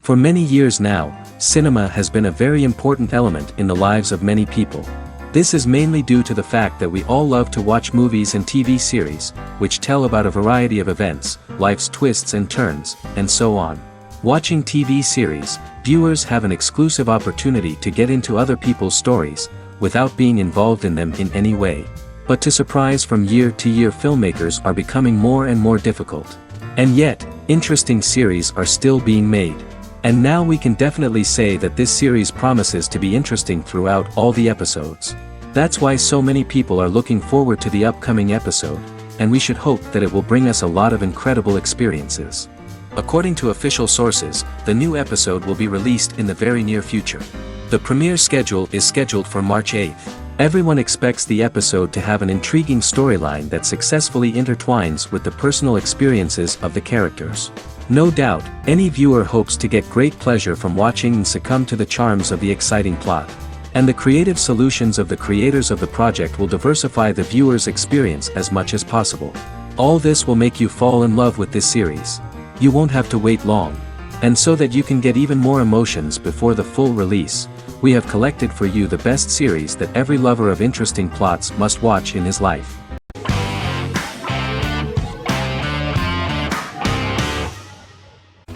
For many years now, cinema has been a very important element in the lives of many people. This is mainly due to the fact that we all love to watch movies and TV series, which tell about a variety of events, life's twists and turns, and so on. Watching TV series, viewers have an exclusive opportunity to get into other people's stories, without being involved in them in any way. But to surprise from year to year, filmmakers are becoming more and more difficult. And yet, interesting series are still being made. And now we can definitely say that this series promises to be interesting throughout all the episodes. That's why so many people are looking forward to the upcoming episode, and we should hope that it will bring us a lot of incredible experiences. According to official sources, the new episode will be released in the very near future. The premiere schedule is scheduled for March 8th. Everyone expects the episode to have an intriguing storyline that successfully intertwines with the personal experiences of the characters. No doubt, any viewer hopes to get great pleasure from watching and succumb to the charms of the exciting plot. And the creative solutions of the creators of the project will diversify the viewer's experience as much as possible. All this will make you fall in love with this series. You won't have to wait long. And so that you can get even more emotions before the full release, we have collected for you the best series that every lover of interesting plots must watch in his life.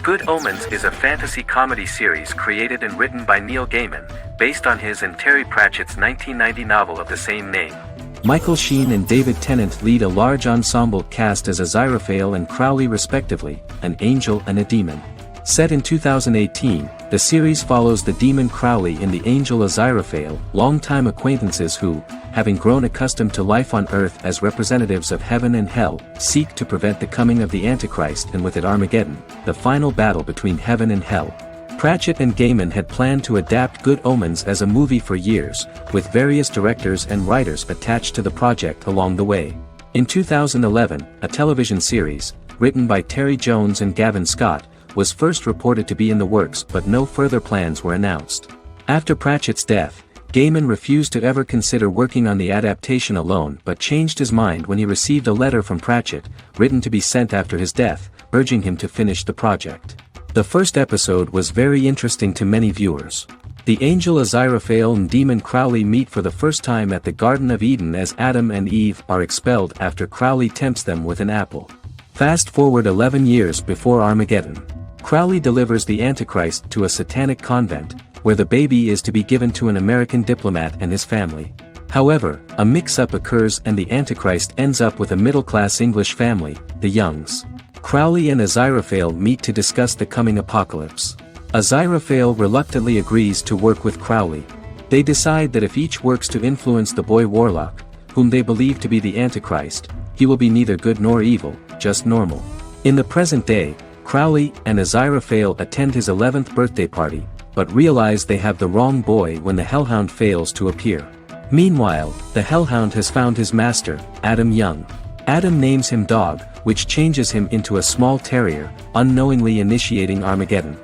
Good Omens is a fantasy comedy series created and written by Neil Gaiman, based on his and Terry Pratchett's 1990 novel of the same name. Michael Sheen and David Tennant lead a large ensemble cast as Aziraphale and Crowley respectively, an angel and a demon. Set in 2018, the series follows the demon Crowley and the angel Aziraphale, longtime acquaintances who, having grown accustomed to life on Earth as representatives of heaven and hell, seek to prevent the coming of the Antichrist and with it Armageddon, the final battle between heaven and hell. Pratchett and Gaiman had planned to adapt Good Omens as a movie for years, with various directors and writers attached to the project along the way. In 2011, a television series, written by Terry Jones and Gavin Scott, was first reported to be in the works, but no further plans were announced. After Pratchett's death, Gaiman refused to ever consider working on the adaptation alone but changed his mind when he received a letter from Pratchett, written to be sent after his death, urging him to finish the project. The first episode was very interesting to many viewers. The angel Aziraphale and demon Crowley meet for the first time at the Garden of Eden as Adam and Eve are expelled after Crowley tempts them with an apple. Fast forward 11 years before Armageddon. Crowley delivers the Antichrist to a satanic convent, where the baby is to be given to an American diplomat and his family. However, a mix-up occurs and the Antichrist ends up with a middle-class English family, the Youngs. Crowley and Aziraphale meet to discuss the coming apocalypse. Aziraphale reluctantly agrees to work with Crowley. They decide that if each works to influence the boy Warlock, whom they believe to be the Antichrist, he will be neither good nor evil, just normal. In the present day, Crowley and Aziraphale attend his 11th birthday party, but realize they have the wrong boy when the Hellhound fails to appear. Meanwhile, the Hellhound has found his master, Adam Young. Adam names him Dog, which changes him into a small terrier, unknowingly initiating Armageddon.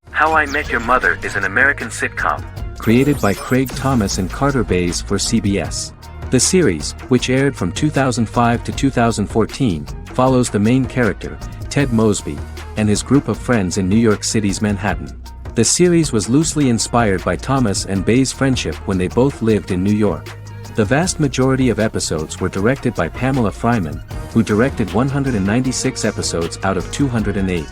How I Met Your Mother is an American sitcom, created by Craig Thomas and Carter Bays for CBS. The series, which aired from 2005 to 2014, follows the main character, Ted Mosby, and his group of friends in New York City's Manhattan. The series was loosely inspired by Thomas and Bays' friendship when they both lived in New York. The vast majority of episodes were directed by Pamela Fryman, who directed 196 episodes out of 208.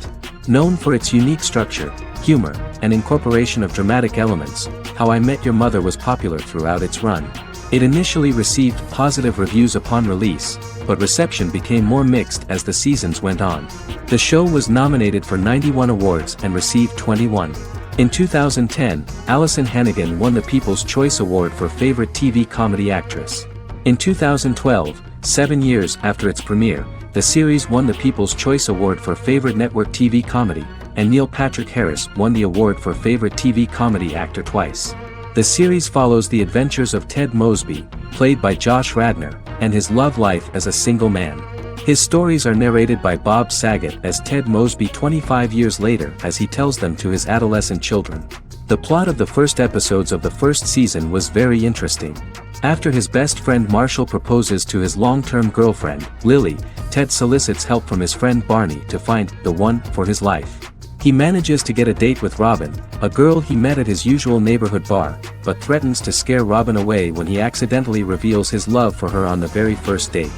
Known for its unique structure, humor, and incorporation of dramatic elements, How I Met Your Mother was popular throughout its run. It initially received positive reviews upon release, but reception became more mixed as the seasons went on. The show was nominated for 91 awards and received 21. In 2010, Alyson Hannigan won the People's Choice Award for Favorite TV Comedy Actress. In 2012, 7 years after its premiere, the series won the People's Choice Award for Favorite Network TV Comedy, and Neil Patrick Harris won the award for Favorite TV Comedy Actor twice. The series follows the adventures of Ted Mosby, played by Josh Radnor, and his love life as a single man. His stories are narrated by Bob Saget as Ted Mosby 25 years later as he tells them to his adolescent children. The plot of the first episodes of the first season was very interesting. After his best friend Marshall proposes to his long-term girlfriend, Lily, Ted solicits help from his friend Barney to find the one for his life. He manages to get a date with Robin, a girl he met at his usual neighborhood bar, but threatens to scare Robin away when he accidentally reveals his love for her on the very first date.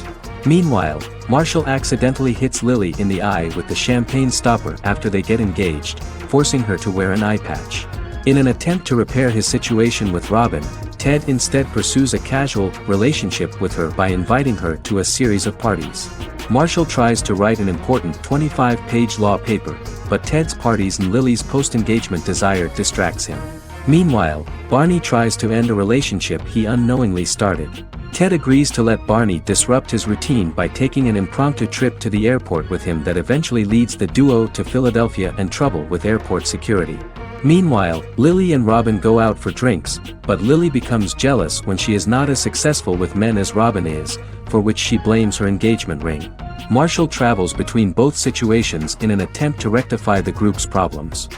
Meanwhile, Marshall accidentally hits Lily in the eye with the champagne stopper after they get engaged, forcing her to wear an eye patch. In an attempt to repair his situation with Robin, Ted instead pursues a casual relationship with her by inviting her to a series of parties. Marshall tries to write an important 25-page law paper, but Ted's parties and Lily's post-engagement desire distracts him. Meanwhile, Barney tries to end a relationship he unknowingly started. Ted agrees to let Barney disrupt his routine by taking an impromptu trip to the airport with him that eventually leads the duo to Philadelphia and trouble with airport security. Meanwhile, Lily and Robin go out for drinks, but Lily becomes jealous when she is not as successful with men as Robin is, for which she blames her engagement ring. Marshall travels between both situations in an attempt to rectify the group's problems.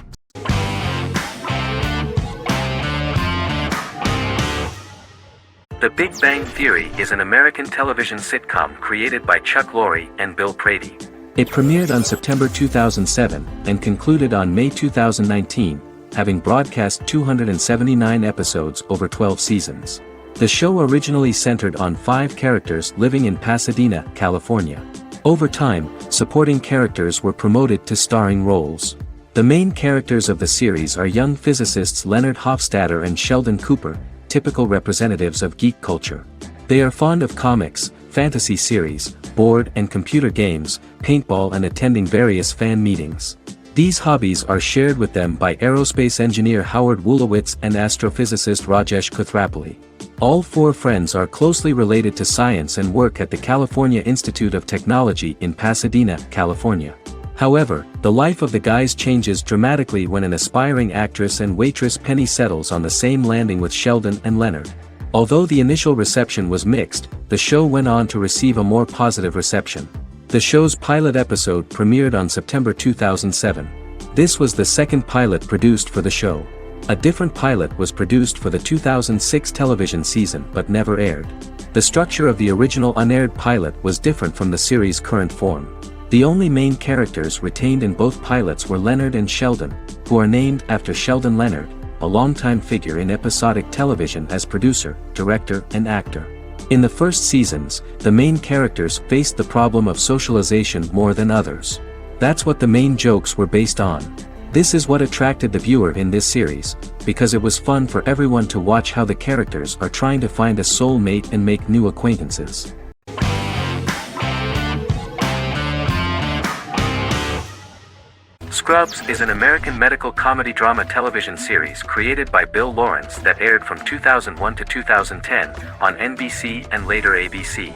The Big Bang Theory is an American television sitcom created by Chuck Lorre and Bill Prady. It premiered on September 2007 and concluded on May 2019, having broadcast 279 episodes over 12 seasons. The show originally centered on 5 characters living in Pasadena, California. Over time, supporting characters were promoted to starring roles. The main characters of the series are young physicists Leonard Hofstadter and Sheldon Cooper, typical representatives of geek culture. They are fond of comics, fantasy series, board and computer games, paintball and attending various fan meetings. These hobbies are shared with them by aerospace engineer Howard Wolowitz and astrophysicist Rajesh Kuthrapalli. All 4 friends are closely related to science and work at the California Institute of Technology in Pasadena, California. However, the life of the guys changes dramatically when an aspiring actress and waitress Penny settles on the same landing with Sheldon and Leonard. Although the initial reception was mixed, the show went on to receive a more positive reception. The show's pilot episode premiered on September 2007. This was the second pilot produced for the show. A different pilot was produced for the 2006 television season but never aired. The structure of the original unaired pilot was different from the series' current form. The only main characters retained in both pilots were Leonard and Sheldon, who are named after Sheldon Leonard, a longtime figure in episodic television as producer, director, and actor. In the first seasons, the main characters faced the problem of socialization more than others. That's what the main jokes were based on. This is what attracted the viewer in this series, because it was fun for everyone to watch how the characters are trying to find a soul mate and make new acquaintances. Scrubs is an American medical comedy drama television series created by Bill Lawrence that aired from 2001 to 2010 on NBC and later ABC.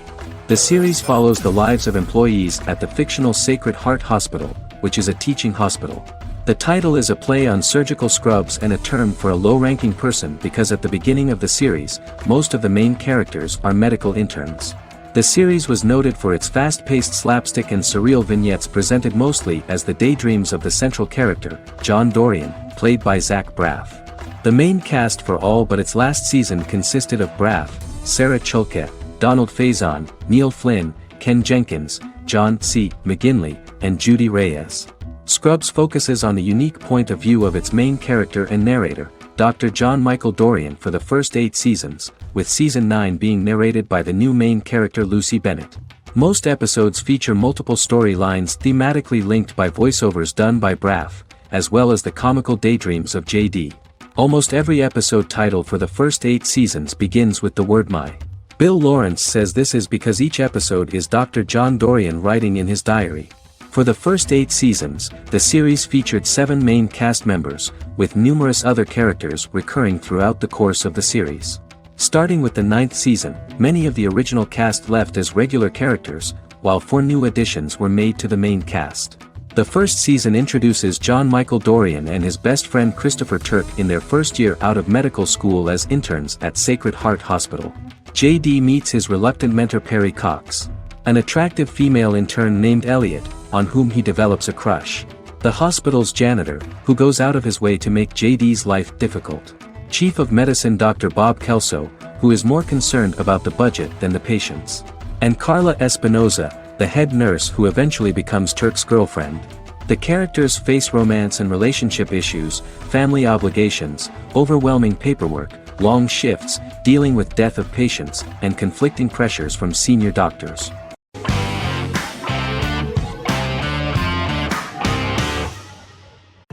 The series follows the lives of employees at the fictional Sacred Heart Hospital, which is a teaching hospital. The title is a play on surgical scrubs and a term for a low-ranking person because at the beginning of the series, most of the main characters are medical interns. The series was noted for its fast-paced slapstick and surreal vignettes presented mostly as the daydreams of the central character, John Dorian, played by Zach Braff. The main cast for all but its last season consisted of Braff, Sarah Chalke, Donald Faison, Neil Flynn, Ken Jenkins, John C. McGinley, and Judy Reyes. Scrubs focuses on the unique point of view of its main character and narrator, Dr. John Michael Dorian for the first 8 seasons, with season 9 being narrated by the new main character Lucy Bennett. Most episodes feature multiple storylines thematically linked by voiceovers done by Braff, as well as the comical daydreams of JD. Almost every episode title for the first 8 seasons begins with the word my. Bill Lawrence says this is because each episode is Dr. John Dorian writing in his diary. For the first 8 seasons, the series featured 7 main cast members, with numerous other characters recurring throughout the course of the series. Starting with the 9th season, many of the original cast left as regular characters, while 4 new additions were made to the main cast. The first season introduces John Michael Dorian and his best friend Christopher Turk in their first year out of medical school as interns at Sacred Heart Hospital. JD meets his reluctant mentor Perry Cox, an attractive female intern named Elliot, on whom he develops a crush. The hospital's janitor, who goes out of his way to make JD's life difficult. Chief of Medicine Dr. Bob Kelso, who is more concerned about the budget than the patients. And Carla Espinoza, the head nurse who eventually becomes Turk's girlfriend. The characters face romance and relationship issues, family obligations, overwhelming paperwork, long shifts, dealing with death of patients, and conflicting pressures from senior doctors.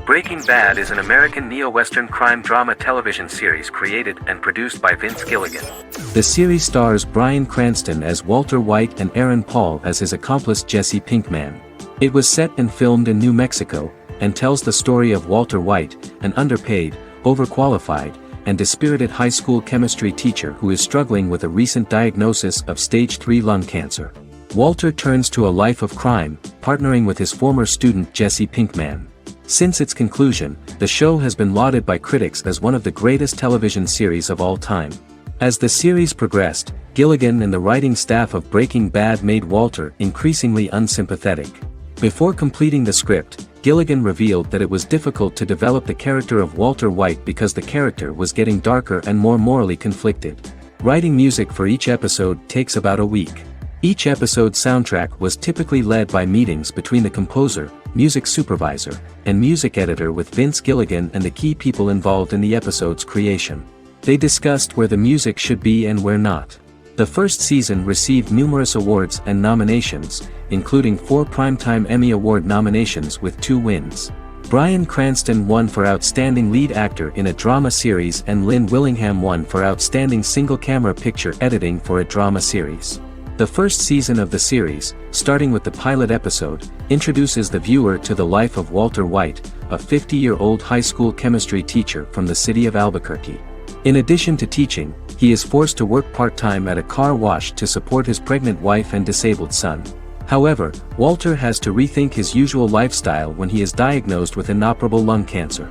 Breaking Bad is an American neo-Western crime drama television series created and produced by Vince Gilligan. The series stars Bryan Cranston as Walter White and Aaron Paul as his accomplice Jesse Pinkman. It was set and filmed in New Mexico, and tells the story of Walter White, an underpaid, overqualified, and dispirited high school chemistry teacher who is struggling with a recent diagnosis of stage 3 lung cancer. Walter turns to a life of crime, partnering with his former student Jesse Pinkman. Since its conclusion, the show has been lauded by critics as one of the greatest television series of all time. As the series progressed, Gilligan and the writing staff of Breaking Bad made Walter increasingly unsympathetic. Before completing the script, Gilligan revealed that it was difficult to develop the character of Walter White because the character was getting darker and more morally conflicted. Writing music for each episode takes about a week. Each episode's soundtrack was typically led by meetings between the composer, music supervisor, and music editor with Vince Gilligan and the key people involved in the episode's creation. They discussed where the music should be and where not. The first season received numerous awards and nominations, including 4 Primetime Emmy Award nominations with 2 wins. Bryan Cranston won for Outstanding Lead Actor in a Drama Series and Lynn Willingham won for Outstanding Single-Camera Picture Editing for a Drama Series. The first season of the series, starting with the pilot episode, introduces the viewer to the life of Walter White, a 50-year-old high school chemistry teacher from the city of Albuquerque. In addition to teaching, he is forced to work part-time at a car wash to support his pregnant wife and disabled son. However, Walter has to rethink his usual lifestyle when he is diagnosed with inoperable lung cancer.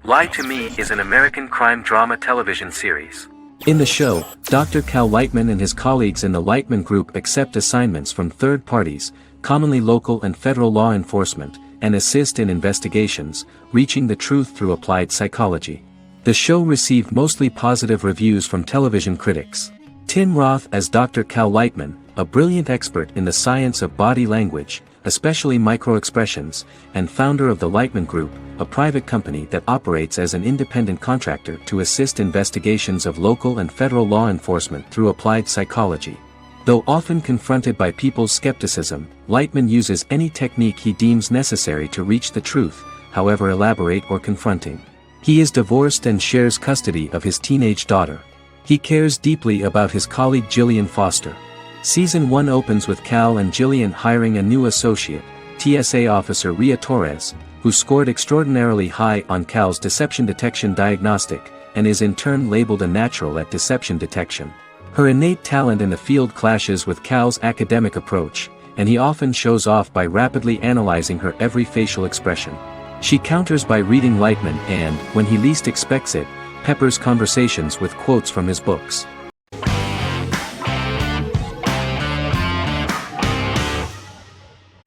Lie to Me is an American crime drama television series. In the show, Dr. Cal Lightman and his colleagues in the Lightman Group accept assignments from third parties, commonly local and federal law enforcement, and assist in investigations, reaching the truth through applied psychology. The show received mostly positive reviews from television critics. Tim Roth as Dr. Cal Lightman, a brilliant expert in the science of body language, especially microexpressions, and founder of the Lightman Group, a private company that operates as an independent contractor to assist investigations of local and federal law enforcement through applied psychology. Though often confronted by people's skepticism, Lightman uses any technique he deems necessary to reach the truth, however elaborate or confronting. He is divorced and shares custody of his teenage daughter. He cares deeply about his colleague Gillian Foster. Season 1 opens with Cal and Gillian hiring a new associate, TSA officer Rhea Torres, who scored extraordinarily high on Cal's deception detection diagnostic, and is in turn labeled a natural at deception detection. Her innate talent in the field clashes with Cal's academic approach, and he often shows off by rapidly analyzing her every facial expression. She counters by reading Lightman and, when he least expects it, peppers conversations with quotes from his books.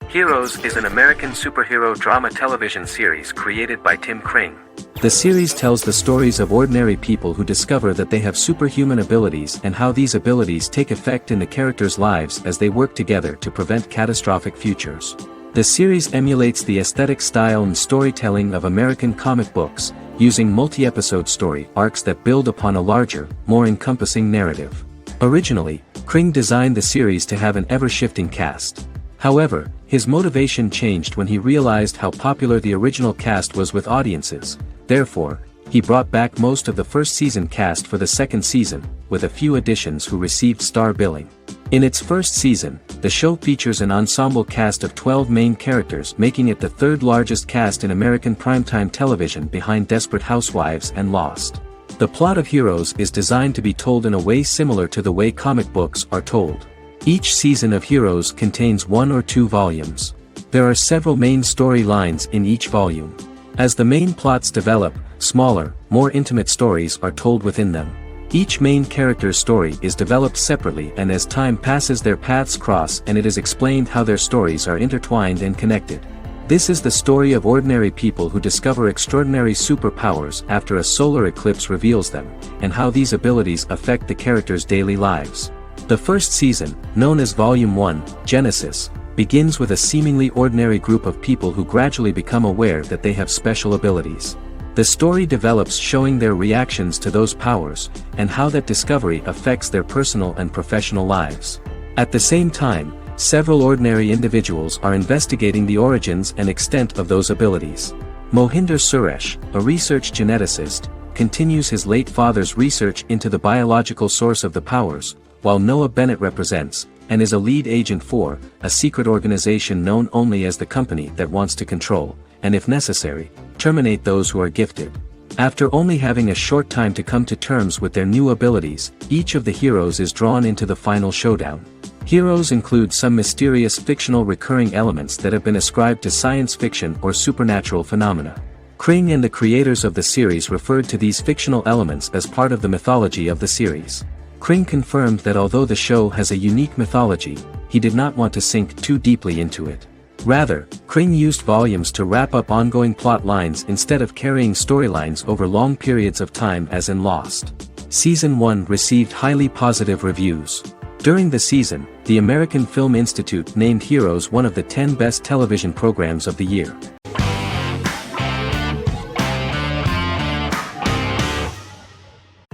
Heroes is an American superhero drama television series created by Tim Kring. The series tells the stories of ordinary people who discover that they have superhuman abilities and how these abilities take effect in the characters' lives as they work together to prevent catastrophic futures. The series emulates the aesthetic style and storytelling of American comic books, using multi-episode story arcs that build upon a larger, more encompassing narrative. Originally, Kring designed the series to have an ever-shifting cast. However, his motivation changed when he realized how popular the original cast was with audiences. Therefore, he brought back most of the first season cast for the second season, with a few additions who received star billing. In its first season, the show features an ensemble cast of 12 main characters, making it the third largest cast in American primetime television behind Desperate Housewives and Lost. The plot of Heroes is designed to be told in a way similar to the way comic books are told. Each season of Heroes contains 1 or 2 volumes. There are several main storylines in each volume. As the main plots develop, smaller, more intimate stories are told within them. Each main character's story is developed separately, and as time passes their paths cross and it is explained how their stories are intertwined and connected. This is the story of ordinary people who discover extraordinary superpowers after a solar eclipse reveals them, and how these abilities affect the characters' daily lives. The first season, known as Volume 1, Genesis, begins with a seemingly ordinary group of people who gradually become aware that they have special abilities. The story develops showing their reactions to those powers, and how that discovery affects their personal and professional lives. At the same time, several ordinary individuals are investigating the origins and extent of those abilities. Mohinder Suresh, a research geneticist, continues his late father's research into the biological source of the powers, while Noah Bennett represents, and is a lead agent for, a secret organization known only as the company that wants to control, and if necessary, terminate those who are gifted. After only having a short time to come to terms with their new abilities, each of the heroes is drawn into the final showdown. Heroes include some mysterious fictional recurring elements that have been ascribed to science fiction or supernatural phenomena. Kring and the creators of the series referred to these fictional elements as part of the mythology of the series. Kring confirmed that although the show has a unique mythology, he did not want to sink too deeply into it. Rather, Kring used volumes to wrap up ongoing plot lines instead of carrying storylines over long periods of time as in Lost. Season 1 received highly positive reviews. During the season, the American Film Institute named Heroes one of the 10 best television programs of the year.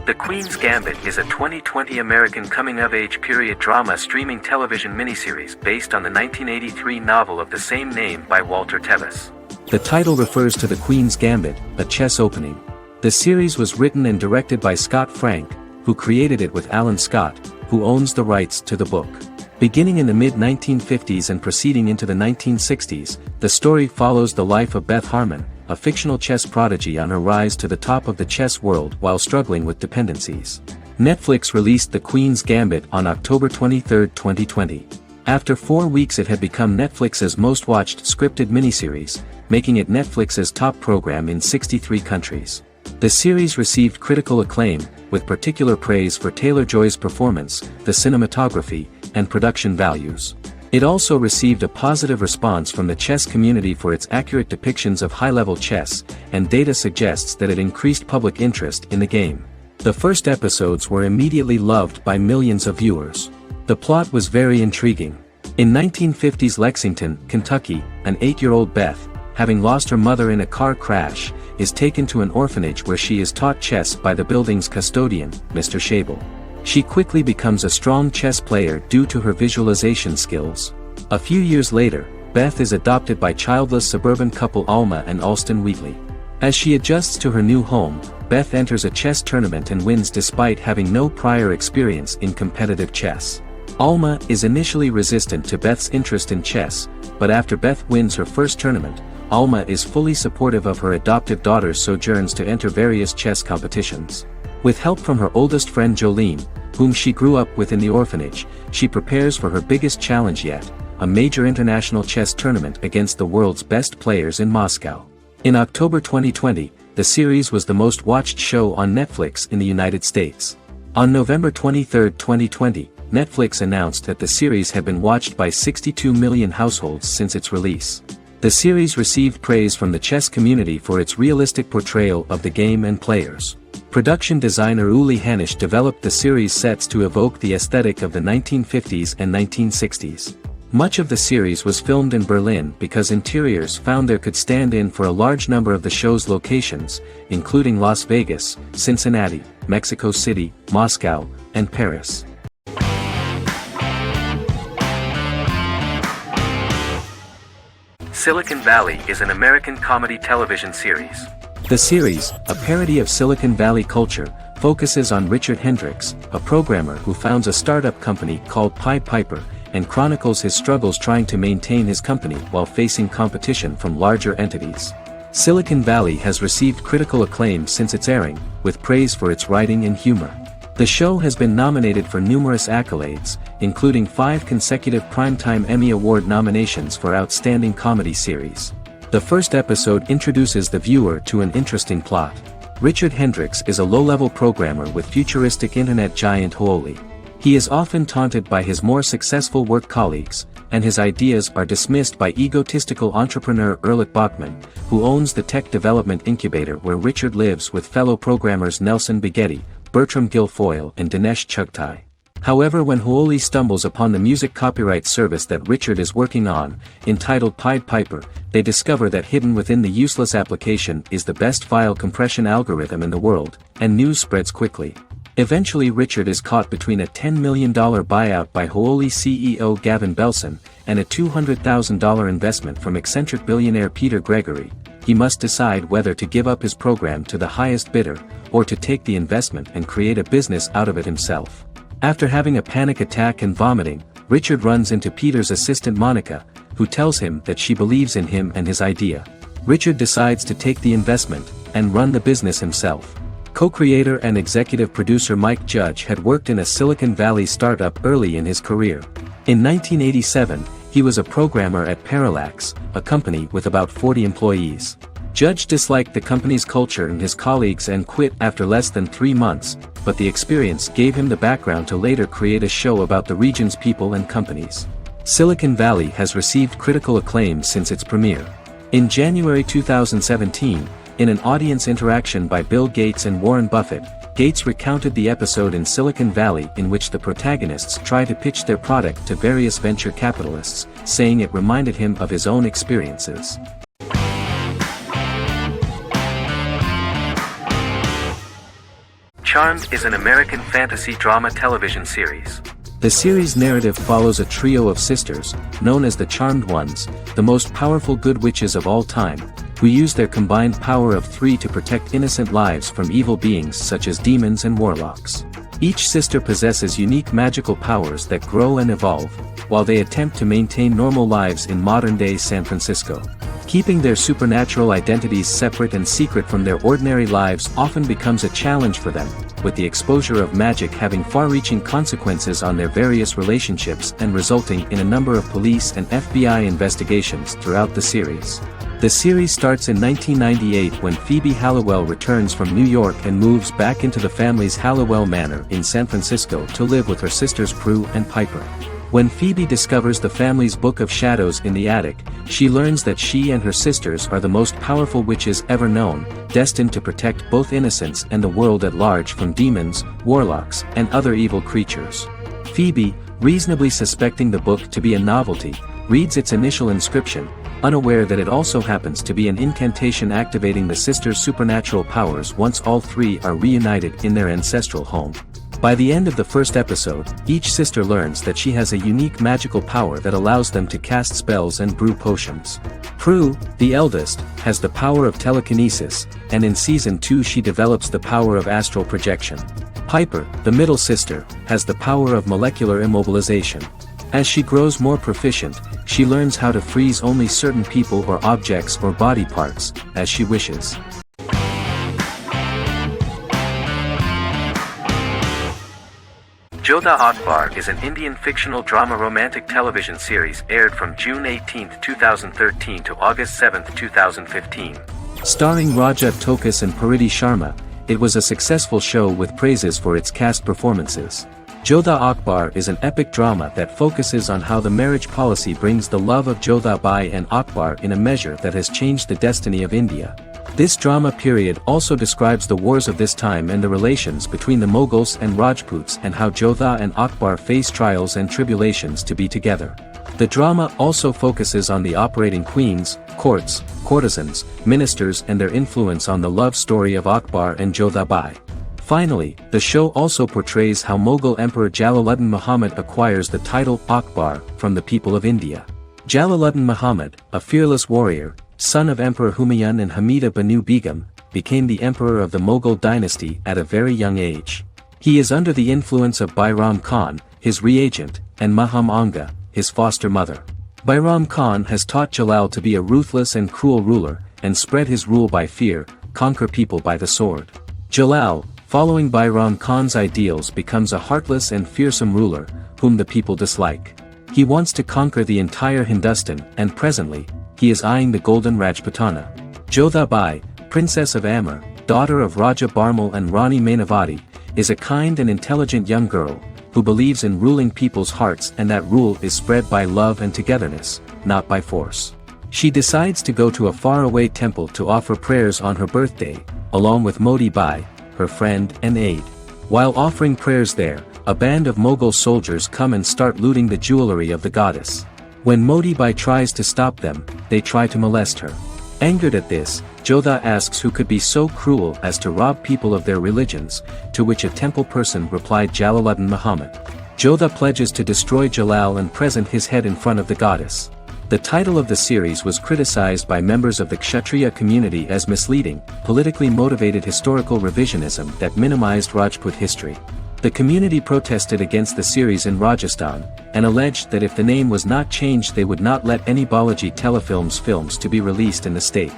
The Queen's Gambit is a 2020 American coming-of-age period drama streaming television miniseries based on the 1983 novel of the same name by Walter Tevis. The title refers to the Queen's Gambit, a chess opening. The series was written and directed by Scott Frank, who created it with Alan Scott, who owns the rights to the book. Beginning in the mid-1950s and proceeding into the 1960s, the story follows the life of Beth Harmon, a fictional chess prodigy on her rise to the top of the chess world while struggling with dependencies. Netflix released The Queen's Gambit on October 23, 2020. After 4 weeks it had become Netflix's most-watched scripted miniseries, making it Netflix's top program in 63 countries. The series received critical acclaim, with particular praise for Taylor-Joy's performance, the cinematography, and production values. It also received a positive response from the chess community for its accurate depictions of high-level chess, and data suggests that it increased public interest in the game. The first episodes were immediately loved by millions of viewers. The plot was very intriguing. In 1950s Lexington, Kentucky, an 8-year-old Beth, having lost her mother in a car crash, is taken to an orphanage where she is taught chess by the building's custodian, Mr. Schabel. She quickly becomes a strong chess player due to her visualization skills. A few years later, Beth is adopted by childless suburban couple Alma and Alston Wheatley. As she adjusts to her new home, Beth enters a chess tournament and wins despite having no prior experience in competitive chess. Alma is initially resistant to Beth's interest in chess, but after Beth wins her first tournament, Alma is fully supportive of her adoptive daughter's sojourns to enter various chess competitions. With help from her oldest friend Jolene, whom she grew up with in the orphanage, she prepares for her biggest challenge yet, a major international chess tournament against the world's best players in Moscow. In October 2020, the series was the most watched show on Netflix in the United States. On November 23, 2020, Netflix announced that the series had been watched by 62 million households since its release. The series received praise from the chess community for its realistic portrayal of the game and players. Production designer Uli Hanisch developed the series sets to evoke the aesthetic of the 1950s and 1960s. Much of the series was filmed in Berlin because interiors found there could stand in for a large number of the show's locations, including Las Vegas, Cincinnati, Mexico City, Moscow, and Paris. Silicon Valley is an American comedy television series. The series, a parody of Silicon Valley culture, focuses on Richard Hendricks, a programmer who founds a startup company called Pied Piper, and chronicles his struggles trying to maintain his company while facing competition from larger entities. Silicon Valley has received critical acclaim since its airing, with praise for its writing and humor. The show has been nominated for numerous accolades, including 5 consecutive Primetime Emmy Award nominations for Outstanding Comedy Series. The first episode introduces the viewer to an interesting plot. Richard Hendricks is a low-level programmer with futuristic internet giant Huawei. He is often taunted by his more successful work colleagues, and his ideas are dismissed by egotistical entrepreneur Erlich Bachman, who owns the tech development incubator where Richard lives with fellow programmers Nelson Bigetti, Bertram Guilfoyle and Dinesh Chugtai. However, when Hooli stumbles upon the music copyright service that Richard is working on, entitled Pied Piper, they discover that hidden within the useless application is the best file compression algorithm in the world, and news spreads quickly. Eventually Richard is caught between a $10 million buyout by Hooli CEO Gavin Belson, and a $200,000 investment from eccentric billionaire Peter Gregory. He must decide whether to give up his program to the highest bidder, or to take the investment and create a business out of it himself. After having a panic attack and vomiting, Richard runs into Peter's assistant Monica, who tells him that she believes in him and his idea. Richard decides to take the investment, and run the business himself. Co-creator and executive producer Mike Judge had worked in a Silicon Valley startup early in his career. In 1987, he was a programmer at Parallax, a company with about 40 employees. Judge disliked the company's culture and his colleagues and quit after less than 3 months, but the experience gave him the background to later create a show about the region's people and companies. Silicon Valley has received critical acclaim since its premiere. In January 2017, in an audience interaction by Bill Gates and Warren Buffett, Gates recounted the episode in Silicon Valley in which the protagonists try to pitch their product to various venture capitalists, saying it reminded him of his own experiences. Charmed is an American fantasy drama television series. The series' narrative follows a trio of sisters, known as the Charmed Ones, the most powerful good witches of all time, who use their combined power of 3 to protect innocent lives from evil beings such as demons and warlocks. Each sister possesses unique magical powers that grow and evolve, while they attempt to maintain normal lives in modern-day San Francisco. Keeping their supernatural identities separate and secret from their ordinary lives often becomes a challenge for them, with the exposure of magic having far-reaching consequences on their various relationships and resulting in a number of police and FBI investigations throughout the series. The series starts in 1998 when Phoebe Halliwell returns from New York and moves back into the family's Halliwell Manor in San Francisco to live with her sisters Prue and Piper. When Phoebe discovers the family's Book of Shadows in the attic, she learns that she and her sisters are the most powerful witches ever known, destined to protect both innocents and the world at large from demons, warlocks, and other evil creatures. Phoebe, reasonably suspecting the book to be a novelty, reads its initial inscription, unaware that it also happens to be an incantation activating the sisters' supernatural powers once all 3 are reunited in their ancestral home. By the end of the first episode, each sister learns that she has a unique magical power that allows them to cast spells and brew potions. Prue, the eldest, has the power of telekinesis, and in Season 2 she develops the power of astral projection. Piper, the middle sister, has the power of molecular immobilization. As she grows more proficient, she learns how to freeze only certain people or objects or body parts, as she wishes. Jodha Akbar is an Indian fictional drama romantic television series aired from June 18, 2013 to August 7, 2015. Starring Raja Tokas and Pariti Sharma, it was a successful show with praises for its cast performances. Jodha Akbar is an epic drama that focuses on how the marriage policy brings the love of Jodha Bai and Akbar in a measure that has changed the destiny of India. This drama period also describes the wars of this time and the relations between the Mughals and Rajputs and how Jodha and Akbar face trials and tribulations to be together. The drama also focuses on the operating queens, courts, courtesans, ministers and their influence on the love story of Akbar and Jodha Bai. Finally, the show also portrays how Mughal Emperor Jalaluddin Muhammad acquires the title Akbar from the people of India. Jalaluddin Muhammad, a fearless warrior, son of Emperor Humayun and Hamida Banu Begum, became the emperor of the Mughal dynasty at a very young age. He is under the influence of Bairam Khan, his reagent, and Maham Anga, his foster mother. Bairam Khan has taught Jalal to be a ruthless and cruel ruler, and spread his rule by fear, conquer people by the sword. Jalal, following Bairam Khan's ideals, becomes a heartless and fearsome ruler, whom the people dislike. He wants to conquer the entire Hindustan, and presently, he is eyeing the Golden Rajputana. Jodha Bai, Princess of Amber, daughter of Raja Barmal and Rani Mainavati, is a kind and intelligent young girl, who believes in ruling people's hearts and that rule is spread by love and togetherness, not by force. She decides to go to a faraway temple to offer prayers on her birthday, along with Modi Bai, her friend and aide. While offering prayers there, a band of Mughal soldiers come and start looting the jewelry of the goddess. When Modi Bai tries to stop them, they try to molest her. Angered at this, Jodha asks who could be so cruel as to rob people of their religions, to which a temple person replied Jalaluddin Muhammad. Jodha pledges to destroy Jalal and present his head in front of the goddess. The title of the series was criticized by members of the Kshatriya community as misleading, politically motivated historical revisionism that minimized Rajput history. The community protested against the series in Rajasthan, and alleged that if the name was not changed they would not let any Balaji telefilms films to be released in the state.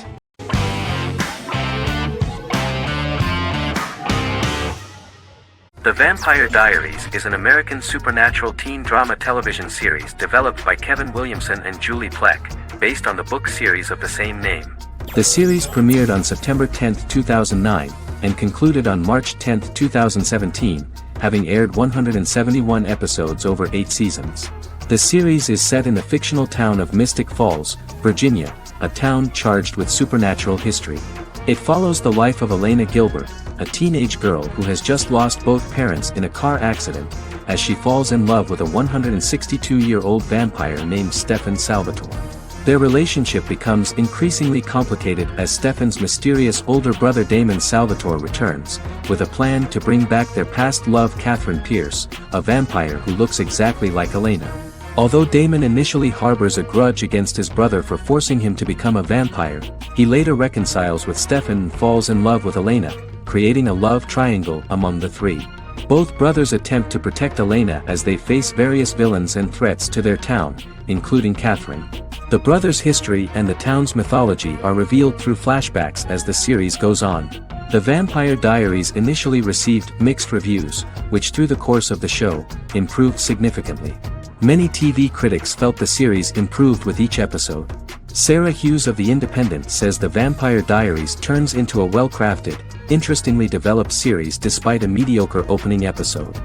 The Vampire Diaries is an American supernatural teen drama television series developed by Kevin Williamson and Julie Plec, based on the book series of the same name. The series premiered on September 10, 2009, and concluded on March 10, 2017, having aired 171 episodes over 8 seasons. The series is set in the fictional town of Mystic Falls, Virginia, a town charged with supernatural history. It follows the life of Elena Gilbert, a teenage girl who has just lost both parents in a car accident, as she falls in love with a 162-year-old vampire named Stefan Salvatore. Their relationship becomes increasingly complicated as Stefan's mysterious older brother Damon Salvatore returns, with a plan to bring back their past love Catherine Pierce, a vampire who looks exactly like Elena. Although Damon initially harbors a grudge against his brother for forcing him to become a vampire, he later reconciles with Stefan and falls in love with Elena, creating a love triangle among the three. Both brothers attempt to protect Elena as they face various villains and threats to their town, including Catherine. The brothers' history and the town's mythology are revealed through flashbacks as the series goes on. The Vampire Diaries initially received mixed reviews, which through the course of the show, improved significantly. Many TV critics felt the series improved with each episode. Sarah Hughes of The Independent says The Vampire Diaries turns into a well-crafted, interestingly developed series despite a mediocre opening episode.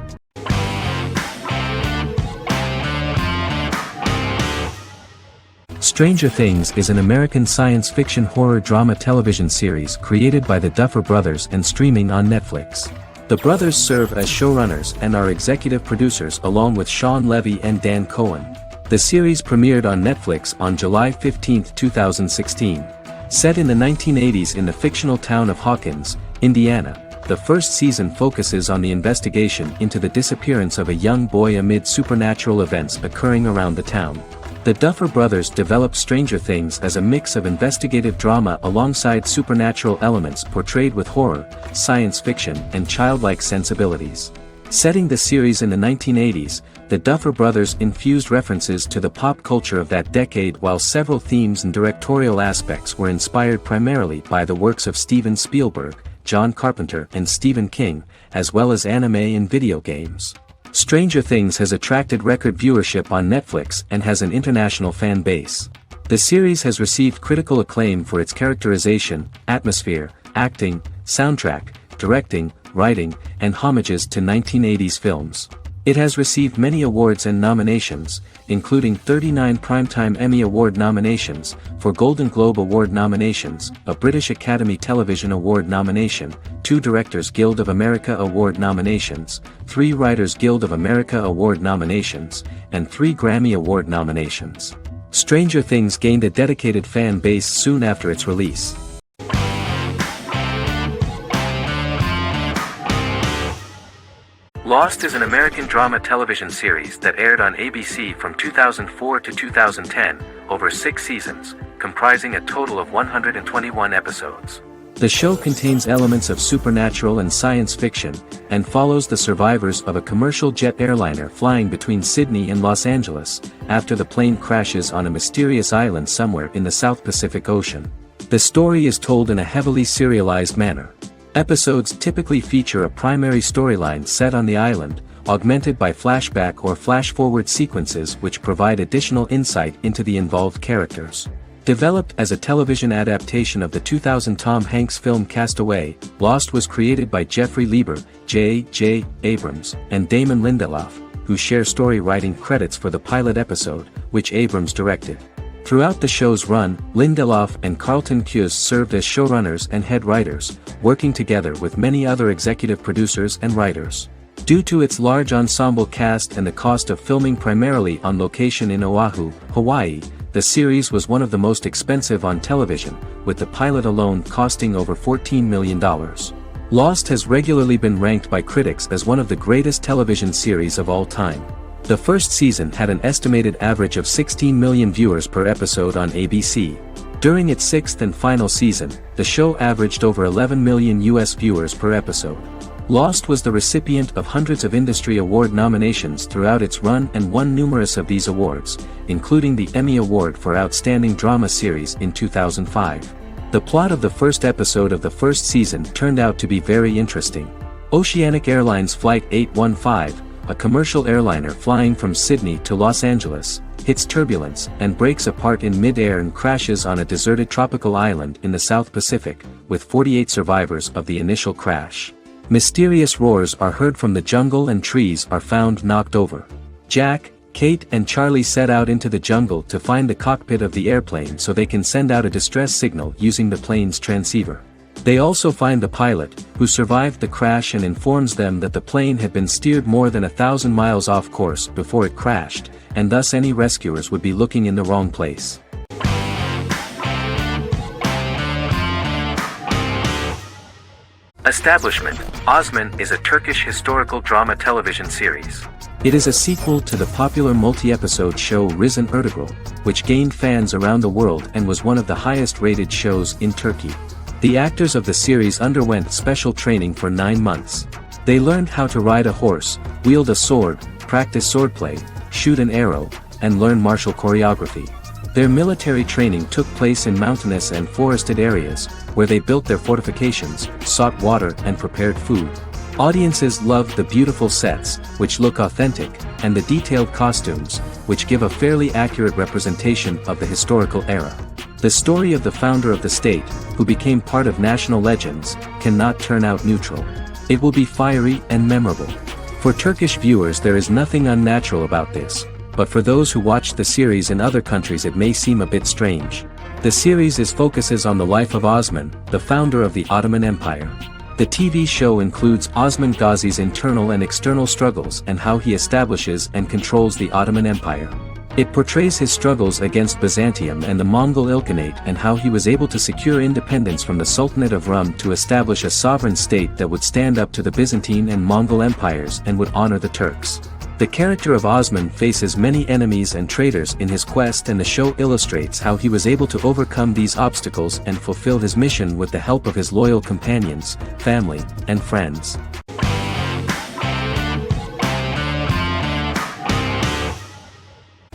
Stranger Things is an American science fiction horror drama television series created by the Duffer Brothers and streaming on Netflix. The brothers serve as showrunners and are executive producers along with Sean Levy and Dan Cohen. The series premiered on Netflix on July 15, 2016. Set in the 1980s in the fictional town of Hawkins, Indiana, the first season focuses on the investigation into the disappearance of a young boy amid supernatural events occurring around the town. The Duffer Brothers developed Stranger Things as a mix of investigative drama alongside supernatural elements portrayed with horror, science fiction, and childlike sensibilities. Setting the series in the 1980s, the Duffer Brothers infused references to the pop culture of that decade while several themes and directorial aspects were inspired primarily by the works of Steven Spielberg, John Carpenter and Stephen King, as well as anime and video games. Stranger Things has attracted record viewership on Netflix and has an international fan base. The series has received critical acclaim for its characterization, atmosphere, acting, soundtrack, directing, writing, and homages to 1980s films. It has received many awards and nominations, including 39 Primetime Emmy Award nominations, 4 Golden Globe Award nominations, a British Academy Television Award nomination, 2 Directors Guild of America Award nominations, 3 Writers Guild of America Award nominations, and 3 Grammy Award nominations. Stranger Things gained a dedicated fan base soon after its release. Lost is an American drama television series that aired on ABC from 2004 to 2010, over 6 seasons, comprising a total of 121 episodes. The show contains elements of supernatural and science fiction, and follows the survivors of a commercial jet airliner flying between Sydney and Los Angeles, after the plane crashes on a mysterious island somewhere in the South Pacific Ocean. The story is told in a heavily serialized manner. Episodes typically feature a primary storyline set on the island, augmented by flashback or flash-forward sequences which provide additional insight into the involved characters. Developed as a television adaptation of the 2000 Tom Hanks film Castaway, Lost was created by Jeffrey Lieber, J.J. Abrams, and Damon Lindelof, who share story writing credits for the pilot episode, which Abrams directed. Throughout the show's run, Lindelof and Carlton Cuse served as showrunners and head writers, working together with many other executive producers and writers. Due to its large ensemble cast and the cost of filming primarily on location in Oahu, Hawaii, the series was one of the most expensive on television, with the pilot alone costing over $14 million. Lost has regularly been ranked by critics as one of the greatest television series of all time. The first season had an estimated average of 16 million viewers per episode on ABC. During its sixth and final season, the show averaged over 11 million US viewers per episode. Lost was the recipient of hundreds of industry award nominations throughout its run and won numerous of these awards, including the Emmy Award for Outstanding Drama Series in 2005. The plot of the first episode of the first season turned out to be very interesting. Oceanic Airlines Flight 815, a commercial airliner flying from Sydney to Los Angeles, hits turbulence and breaks apart in mid-air and crashes on a deserted tropical island in the South Pacific, with 48 survivors of the initial crash. Mysterious roars are heard from the jungle and trees are found knocked over. Jack, Kate and Charlie set out into the jungle to find the cockpit of the airplane so they can send out a distress signal using the plane's transceiver. They also find the pilot, who survived the crash and informs them that the plane had been steered more than 1,000 miles off course before it crashed, and thus any rescuers would be looking in the wrong place. Establishment: Osman is a Turkish historical drama television series. It is a sequel to the popular multi-episode show Risen Ertugrul, which gained fans around the world and was one of the highest-rated shows in Turkey. The actors of the series underwent special training for 9 months. They learned how to ride a horse, wield a sword, practice swordplay, shoot an arrow, and learn martial choreography. Their military training took place in mountainous and forested areas, where they built their fortifications, sought water and prepared food. Audiences loved the beautiful sets, which look authentic, and the detailed costumes, which give a fairly accurate representation of the historical era. The story of the founder of the state, who became part of national legends, cannot turn out neutral. It will be fiery and memorable. For Turkish viewers there is nothing unnatural about this, but for those who watched the series in other countries it may seem a bit strange. The series focuses on the life of Osman, the founder of the Ottoman Empire. The TV show includes Osman Ghazi's internal and external struggles and how he establishes and controls the Ottoman Empire. It portrays his struggles against Byzantium and the Mongol Ilkhanate and how he was able to secure independence from the Sultanate of Rum to establish a sovereign state that would stand up to the Byzantine and Mongol empires and would honor the Turks. The character of Osman faces many enemies and traitors in his quest, and the show illustrates how he was able to overcome these obstacles and fulfill his mission with the help of his loyal companions, family, and friends.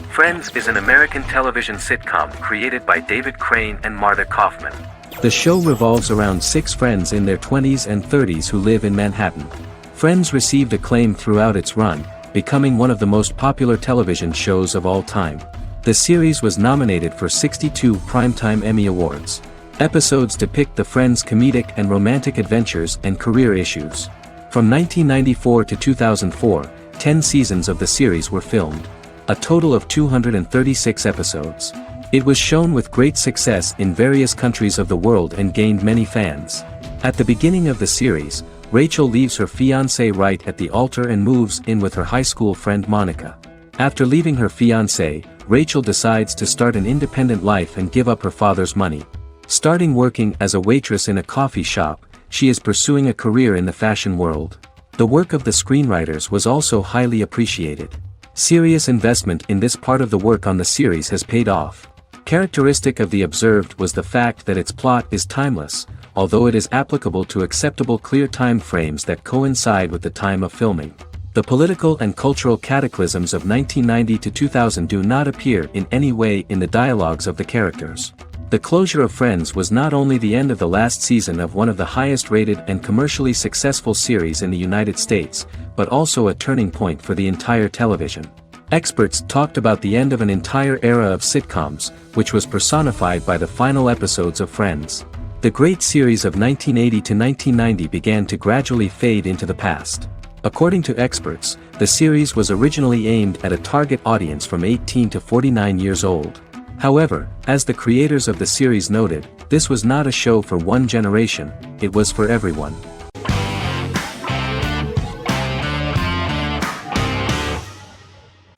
Friends is an American television sitcom created by David Crane and Marta Kaufman. The show revolves around 6 friends in their 20s and 30s who live in Manhattan. Friends received acclaim throughout its run, becoming one of the most popular television shows of all time. The series was nominated for 62 Primetime Emmy Awards. Episodes depict the friends' comedic and romantic adventures and career issues. From 1994 to 2004, 10 seasons of the series were filmed. A total of 236 episodes. It was shown with great success in various countries of the world and gained many fans. At the beginning of the series, Rachel leaves her fiancé right at the altar and moves in with her high school friend Monica. After leaving her fiancé, Rachel decides to start an independent life and give up her father's money. Starting working as a waitress in a coffee shop, she is pursuing a career in the fashion world. The work of the screenwriters was also highly appreciated. Serious investment in this part of the work on the series has paid off. Characteristic of The Observed was the fact that its plot is timeless, although it is applicable to acceptable clear time frames that coincide with the time of filming. The political and cultural cataclysms of 1990 to 2000 do not appear in any way in the dialogues of the characters. The closure of Friends was not only the end of the last season of one of the highest-rated and commercially successful series in the United States, but also a turning point for the entire television. Experts talked about the end of an entire era of sitcoms, which was personified by the final episodes of Friends. The great series of 1980 to 1990 began to gradually fade into the past. According to experts, the series was originally aimed at a target audience from 18 to 49 years old. However, as the creators of the series noted, this was not a show for one generation, it was for everyone.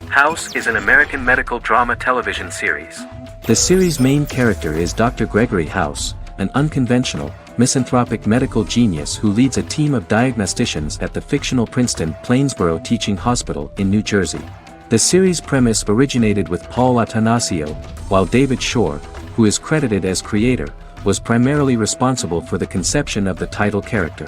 House is an American medical drama television series. The series' main character is Dr. Gregory House, an unconventional, misanthropic medical genius who leads a team of diagnosticians at the fictional Princeton Plainsboro Teaching Hospital in New Jersey. The series' premise originated with Paul Attanasio, while David Shore, who is credited as creator, was primarily responsible for the conception of the title character.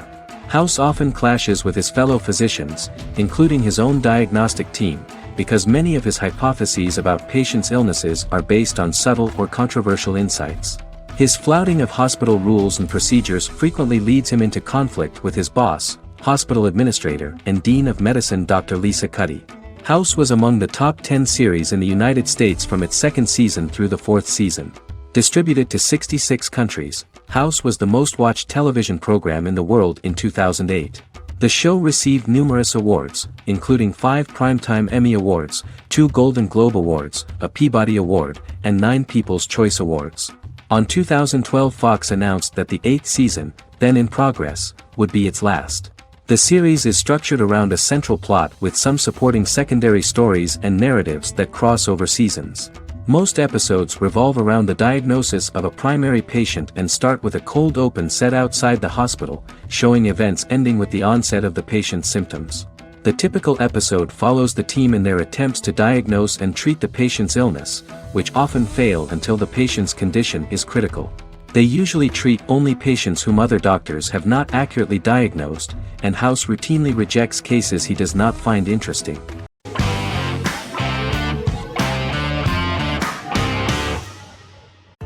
House often clashes with his fellow physicians, including his own diagnostic team, because many of his hypotheses about patients' illnesses are based on subtle or controversial insights. His flouting of hospital rules and procedures frequently leads him into conflict with his boss, hospital administrator and dean of medicine Dr. Lisa Cuddy. House was among the top 10 series in the United States from its second season through the fourth season. Distributed to 66 countries, House was the most-watched television program in the world in 2008. The show received numerous awards, including 5 Primetime Emmy Awards, 2 Golden Globe Awards, a Peabody Award, and 9 People's Choice Awards. On 2012, Fox announced that the 8th season, then in progress, would be its last. The series is structured around a central plot with some supporting secondary stories and narratives that cross over seasons. Most episodes revolve around the diagnosis of a primary patient and start with a cold open set outside the hospital, showing events ending with the onset of the patient's symptoms. The typical episode follows the team in their attempts to diagnose and treat the patient's illness, which often fail until the patient's condition is critical. They usually treat only patients whom other doctors have not accurately diagnosed, and House routinely rejects cases he does not find interesting.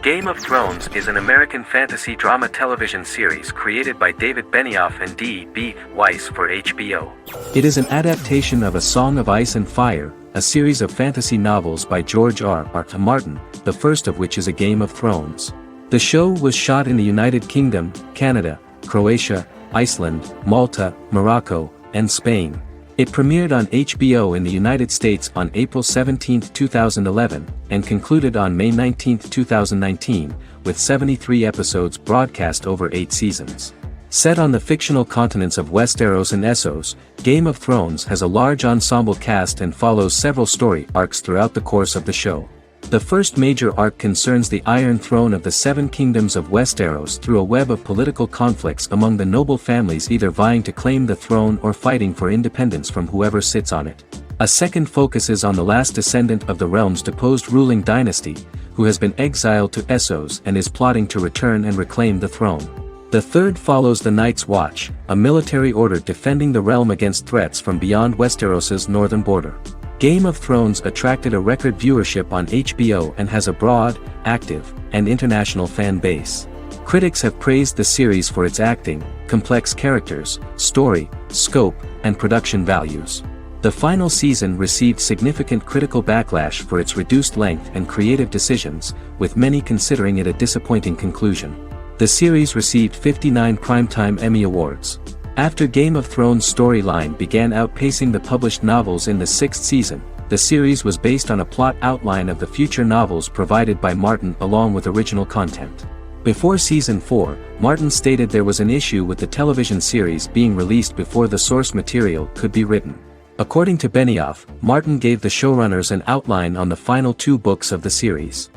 Game of Thrones is an American fantasy drama television series created by David Benioff and D.B. Weiss for HBO. It is an adaptation of A Song of Ice and Fire, a series of fantasy novels by George R.R. Martin, the first of which is A Game of Thrones. The show was shot in the United Kingdom, Canada, Croatia, Iceland, Malta, Morocco, and Spain. It premiered on HBO in the United States on April 17, 2011, and concluded on May 19, 2019, with 73 episodes broadcast over 8 seasons. Set on the fictional continents of Westeros and Essos, Game of Thrones has a large ensemble cast and follows several story arcs throughout the course of the show. The first major arc concerns the Iron Throne of the Seven Kingdoms of Westeros through a web of political conflicts among the noble families either vying to claim the throne or fighting for independence from whoever sits on it. A second focuses on the last descendant of the realm's deposed ruling dynasty, who has been exiled to Essos and is plotting to return and reclaim the throne. The third follows the Night's Watch, a military order defending the realm against threats from beyond Westeros's northern border. Game of Thrones attracted a record viewership on HBO and has a broad, active, and international fan base. Critics have praised the series for its acting, complex characters, story, scope, and production values. The final season received significant critical backlash for its reduced length and creative decisions, with many considering it a disappointing conclusion. The series received 59 Primetime Emmy Awards. After Game of Thrones' storyline began outpacing the published novels in the 6th season, the series was based on a plot outline of the future novels provided by Martin along with original content. Before Season 4, Martin stated there was an issue with the television series being released before the source material could be written. According to Benioff, Martin gave the showrunners an outline on the final 2 books of the series.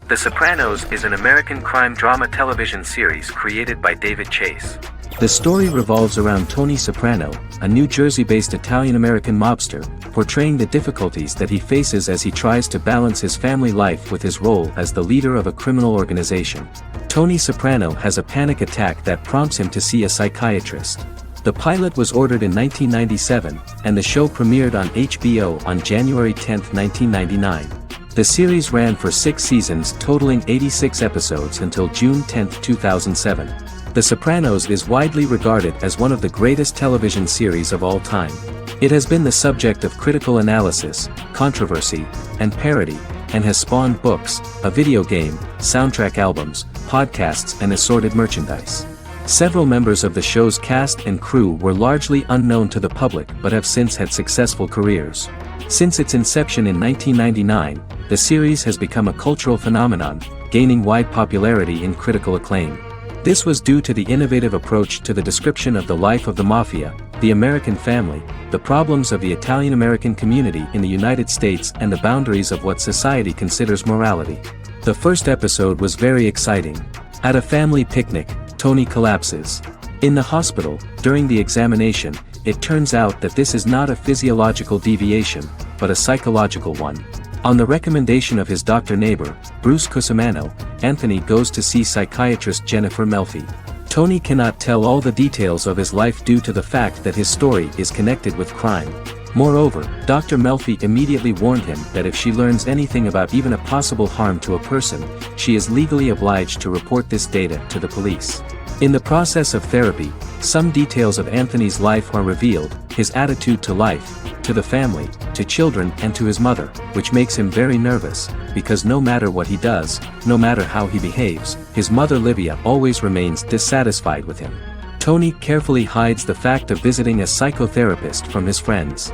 The Sopranos is an American crime drama television series created by David Chase. The story revolves around Tony Soprano, a New Jersey-based Italian-American mobster, portraying the difficulties that he faces as he tries to balance his family life with his role as the leader of a criminal organization. Tony Soprano has a panic attack that prompts him to see a psychiatrist. The pilot was ordered in 1997, and the show premiered on HBO on January 10, 1999. The series ran for 6 seasons totaling 86 episodes until June 10, 2007. The Sopranos is widely regarded as one of the greatest television series of all time. It has been the subject of critical analysis, controversy, and parody, and has spawned books, a video game, soundtrack albums, podcasts and assorted merchandise. Several members of the show's cast and crew were largely unknown to the public but have since had successful careers. Since its inception in 1999, the series has become a cultural phenomenon, gaining wide popularity and critical acclaim. This was due to the innovative approach to the description of the life of the mafia, the American family, the problems of the Italian-American community in the United States and the boundaries of what society considers morality. The first episode was very exciting. At a family picnic, Tony collapses. In the hospital, during the examination, it turns out that this is not a physiological deviation, but a psychological one. On the recommendation of his doctor neighbor, Bruce Cusimano, Anthony goes to see psychiatrist Jennifer Melfi. Tony cannot tell all the details of his life due to the fact that his story is connected with crime. Moreover, Dr. Melfi immediately warned him that if she learns anything about even a possible harm to a person, she is legally obliged to report this data to the police. In the process of therapy, some details of Anthony's life are revealed, his attitude to life, to the family, to children and to his mother, which makes him very nervous, because no matter what he does, no matter how he behaves, his mother Livia always remains dissatisfied with him. Tony carefully hides the fact of visiting a psychotherapist from his friends.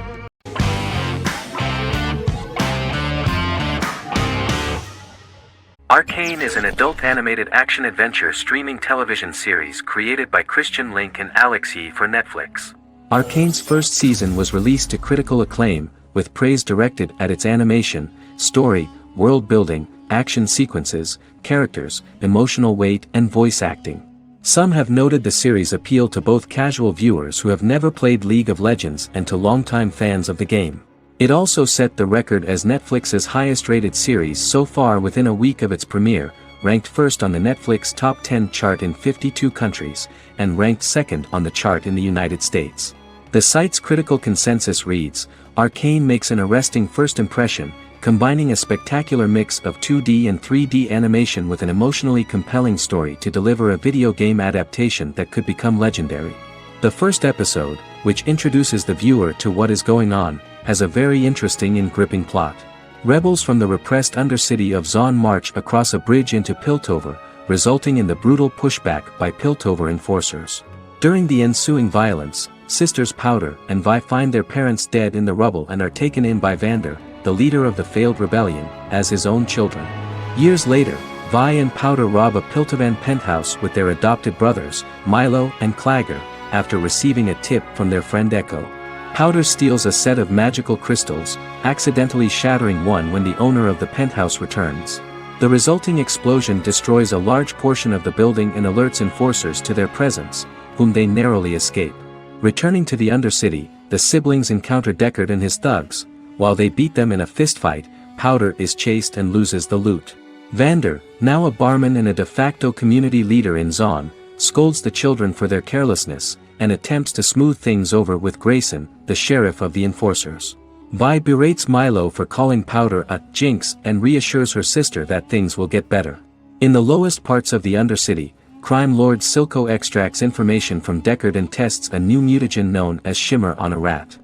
Arcane is an adult animated action-adventure streaming television series created by Christian Link and Alex Yee for Netflix. Arcane's first season was released to critical acclaim, with praise directed at its animation, story, world building, action sequences, characters, emotional weight and voice acting. Some have noted the series appeal to both casual viewers who have never played League of Legends and to longtime fans of the game. It also set the record as Netflix's highest-rated series so far within a week of its premiere, ranked first on the Netflix Top 10 chart in 52 countries, and ranked second on the chart in the United States. The site's critical consensus reads, "Arcane makes an arresting first impression, combining a spectacular mix of 2D and 3D animation with an emotionally compelling story to deliver a video game adaptation that could become legendary." The first episode, which introduces the viewer to what is going on, has a very interesting and gripping plot. Rebels from the repressed undercity of Zon march across a bridge into Piltover, resulting in the brutal pushback by Piltover enforcers. During the ensuing violence, sisters Powder and Vi find their parents dead in the rubble and are taken in by Vander, the leader of the failed rebellion, as his own children. Years later, Vi and Powder rob a Piltovan penthouse with their adopted brothers, Milo and Clagger, after receiving a tip from their friend Echo. Powder steals a set of magical crystals, accidentally shattering one when the owner of the penthouse returns. The resulting explosion destroys a large portion of the building and alerts enforcers to their presence, whom they narrowly escape. Returning to the Undercity, the siblings encounter Deckard and his thugs. While they beat them in a fistfight, Powder is chased and loses the loot. Vander, now a barman and a de facto community leader in Zon, scolds the children for their carelessness, and attempts to smooth things over with Grayson, the sheriff of the enforcers. Vi berates Milo for calling Powder a jinx and reassures her sister that things will get better. In the lowest parts of the Undercity, crime lord Silco extracts information from Deckard and tests a new mutagen known as Shimmer on a rat.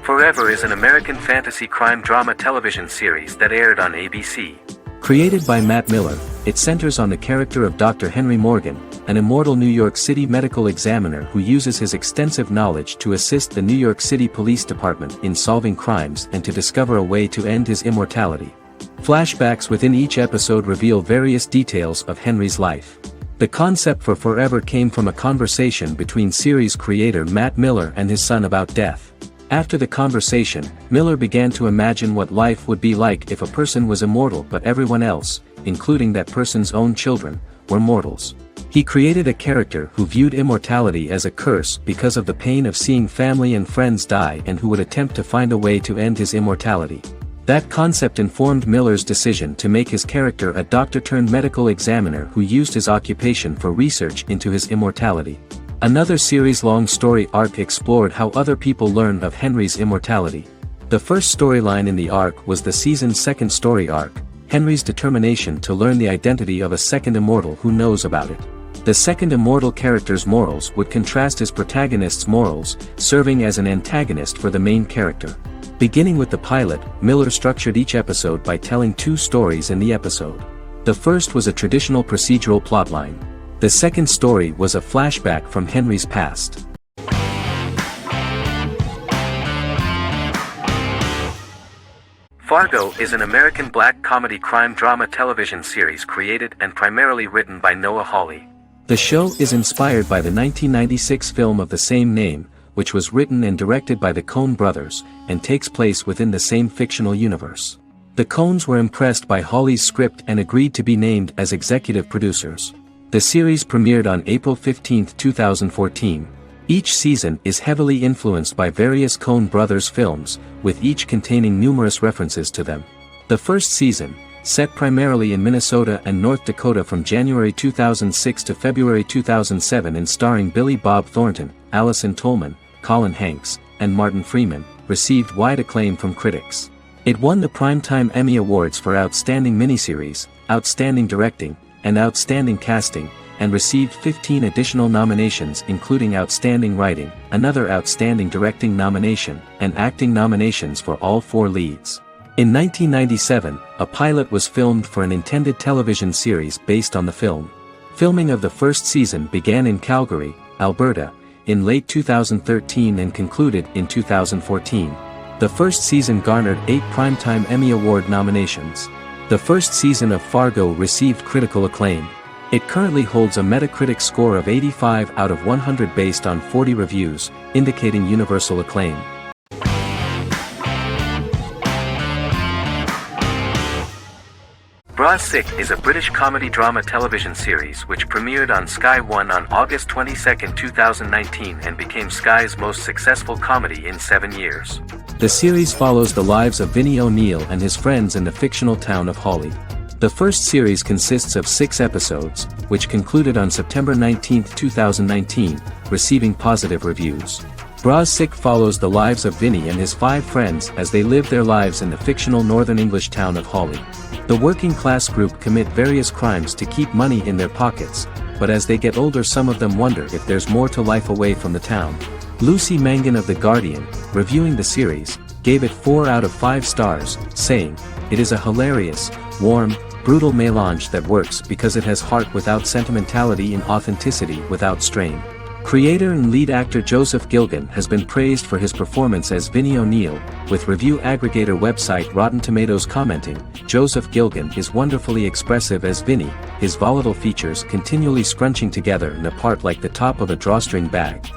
Forever is an American fantasy crime drama television series that aired on ABC. Created by Matt Miller, it centers on the character of Dr. Henry Morgan, an immortal New York City medical examiner who uses his extensive knowledge to assist the New York City Police Department in solving crimes and to discover a way to end his immortality. Flashbacks within each episode reveal various details of Henry's life. The concept for Forever came from a conversation between series creator Matt Miller and his son about death. After the conversation, Miller began to imagine what life would be like if a person was immortal but everyone else, including that person's own children, were mortals. He created a character who viewed immortality as a curse because of the pain of seeing family and friends die and who would attempt to find a way to end his immortality. That concept informed Miller's decision to make his character a doctor-turned-medical examiner who used his occupation for research into his immortality. Another series-long story arc explored how other people learned of Henry's immortality. The first storyline in the arc was the season's second story arc, Henry's determination to learn the identity of a second immortal who knows about it. The second immortal character's morals would contrast his protagonist's morals, serving as an antagonist for the main character. Beginning with the pilot, Miller structured each episode by telling two stories in the episode. The first was a traditional procedural plotline. The second story was a flashback from Henry's past. Fargo is an American black comedy crime drama television series created and primarily written by Noah Hawley. The show is inspired by the 1996 film of the same name, which was written and directed by the Coen brothers, and takes place within the same fictional universe. The Coens were impressed by Hawley's script and agreed to be named as executive producers. The series premiered on April 15, 2014. Each season is heavily influenced by various Coen brothers films, with each containing numerous references to them. The first season, set primarily in Minnesota and North Dakota from January 2006 to February 2007 and starring Billy Bob Thornton, Allison Tolman, Colin Hanks, and Martin Freeman, received wide acclaim from critics. It won the Primetime Emmy Awards for Outstanding Miniseries, Outstanding Directing, and Outstanding Casting, and received 15 additional nominations including Outstanding Writing, another Outstanding Directing nomination, and acting nominations for all four leads. In 1997, a pilot was filmed for an intended television series based on the film. Filming of the first season began in Calgary, Alberta, in late 2013 and concluded in 2014. The first season garnered 8 Primetime Emmy Award nominations. The first season of Fargo received critical acclaim. It currently holds a Metacritic score of 85 out of 100 based on 40 reviews, indicating universal acclaim. Bra Sick is a British comedy drama television series which premiered on Sky One on August 22, 2019 and became Sky's most successful comedy in 7 years. The series follows the lives of Vinnie O'Neill and his friends in the fictional town of Hawley. The first series consists of 6 episodes, which concluded on September 19, 2019, receiving positive reviews. Bra Sick follows the lives of Vinnie and his 5 friends as they live their lives in the fictional Northern English town of Hawley. The working class group commit various crimes to keep money in their pockets, but as they get older some of them wonder if there's more to life away from the town. Lucy Mangan of The Guardian, reviewing the series, gave it 4 out of 5 stars, saying, "It is a hilarious, warm, brutal melange that works because it has heart without sentimentality and authenticity without strain." Creator and lead actor Joseph Gilgun has been praised for his performance as Vinnie O'Neill, with review aggregator website Rotten Tomatoes commenting, "Joseph Gilgun is wonderfully expressive as Vinnie, his volatile features continually scrunching together and apart like the top of a drawstring bag."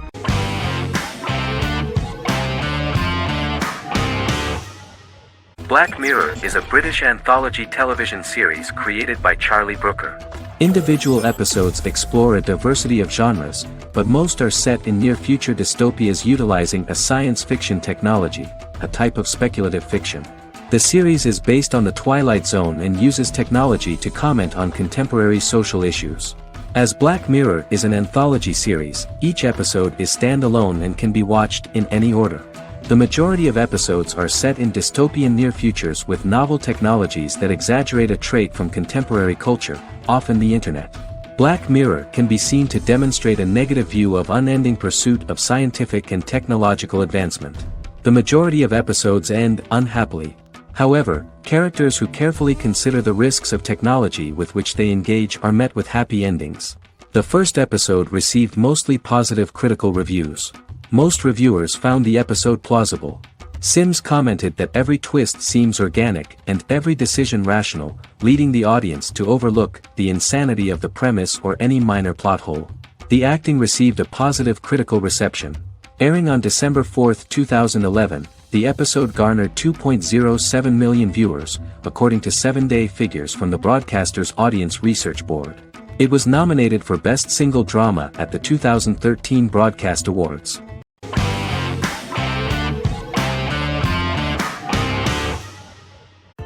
Black Mirror is a British anthology television series created by Charlie Brooker. Individual episodes explore a diversity of genres, but most are set in near-future dystopias utilizing a science fiction technology, a type of speculative fiction. The series is based on the Twilight Zone and uses technology to comment on contemporary social issues. As Black Mirror is an anthology series, each episode is standalone and can be watched in any order. The majority of episodes are set in dystopian near futures with novel technologies that exaggerate a trait from contemporary culture, often the internet. Black Mirror can be seen to demonstrate a negative view of unending pursuit of scientific and technological advancement. The majority of episodes end unhappily. However, characters who carefully consider the risks of technology with which they engage are met with happy endings. The first episode received mostly positive critical reviews. Most reviewers found the episode plausible. Sims commented that every twist seems organic and every decision rational, leading the audience to overlook the insanity of the premise or any minor plot hole. The acting received a positive critical reception. Airing on December 4, 2011, the episode garnered 2.07 million viewers, according to 7-day figures from the broadcaster's Audience Research Board. It was nominated for Best Single Drama at the 2013 Broadcast Awards.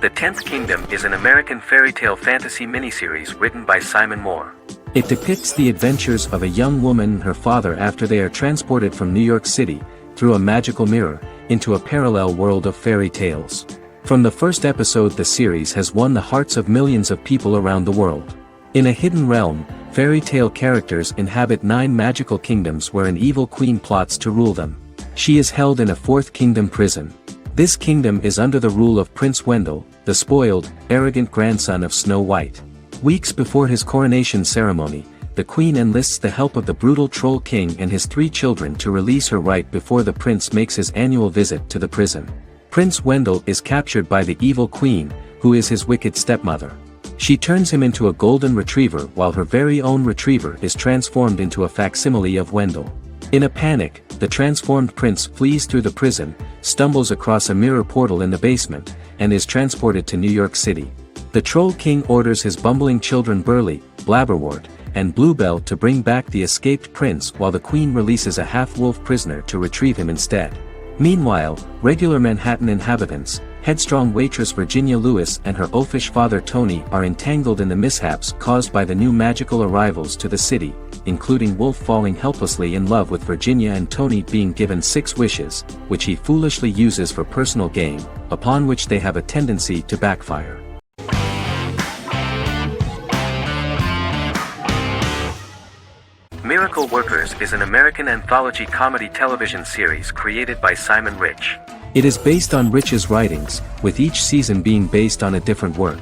The Tenth Kingdom is an American fairy tale fantasy miniseries written by Simon Moore. It depicts the adventures of a young woman and her father after they are transported from New York City, through a magical mirror, into a parallel world of fairy tales. From the first episode, the series has won the hearts of millions of people around the world. In a hidden realm, fairy tale characters inhabit 9 magical kingdoms where an evil queen plots to rule them. She is held in a 4th kingdom prison. This kingdom is under the rule of Prince Wendell, the spoiled, arrogant grandson of Snow White. Weeks before his coronation ceremony, the queen enlists the help of the brutal Troll King and his 3 children to release her right before the prince makes his annual visit to the prison. Prince Wendell is captured by the evil queen, who is his wicked stepmother. She turns him into a golden retriever while her very own retriever is transformed into a facsimile of Wendell. In a panic, the transformed prince flees through the prison, stumbles across a mirror portal in the basement, and is transported to New York City. The Troll King orders his bumbling children Burly, Blabberwort, and Bluebell to bring back the escaped prince while the queen releases a half-wolf prisoner to retrieve him instead. Meanwhile, regular Manhattan inhabitants, headstrong waitress Virginia Lewis and her oafish father Tony are entangled in the mishaps caused by the new magical arrivals to the city, including Wolf falling helplessly in love with Virginia and Tony being given 6 wishes, which he foolishly uses for personal gain, upon which they have a tendency to backfire. Miracle Workers is an American anthology comedy television series created by Simon Rich. It is based on Rich's writings, with each season being based on a different work.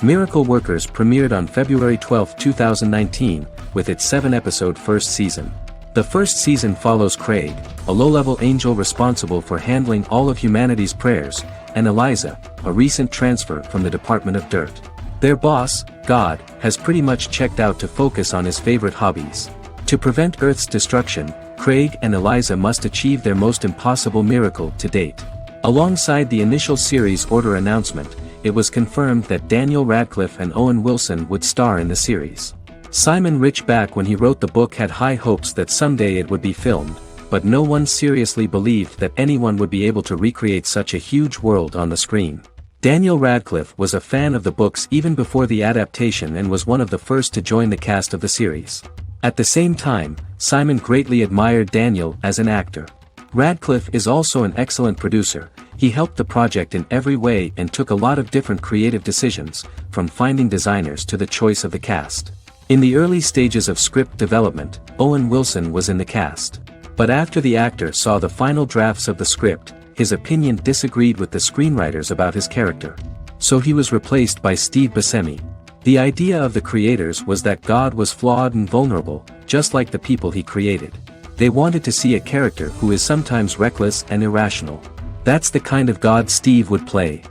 Miracle Workers premiered on February 12, 2019, with its 7-episode first season. The first season follows Craig, a low-level angel responsible for handling all of humanity's prayers, and Eliza, a recent transfer from the Department of Dirt. Their boss, God, has pretty much checked out to focus on his favorite hobbies. To prevent Earth's destruction, Craig and Eliza must achieve their most impossible miracle to date. Alongside the initial series order announcement, it was confirmed that Daniel Radcliffe and Owen Wilson would star in the series. Simon Rich back when he wrote the book had high hopes that someday it would be filmed, but no one seriously believed that anyone would be able to recreate such a huge world on the screen. Daniel Radcliffe was a fan of the books even before the adaptation and was one of the first to join the cast of the series. At the same time, Simon greatly admired Daniel as an actor. Radcliffe is also an excellent producer. He helped the project in every way and took a lot of different creative decisions, from finding designers to the choice of the cast. In the early stages of script development, Owen Wilson was in the cast. But after the actor saw the final drafts of the script, his opinion disagreed with the screenwriters about his character. So he was replaced by Steve Buscemi. The idea of the creators was that God was flawed and vulnerable, just like the people he created. They wanted to see a character who is sometimes reckless and irrational. That's the kind of God Steve would play.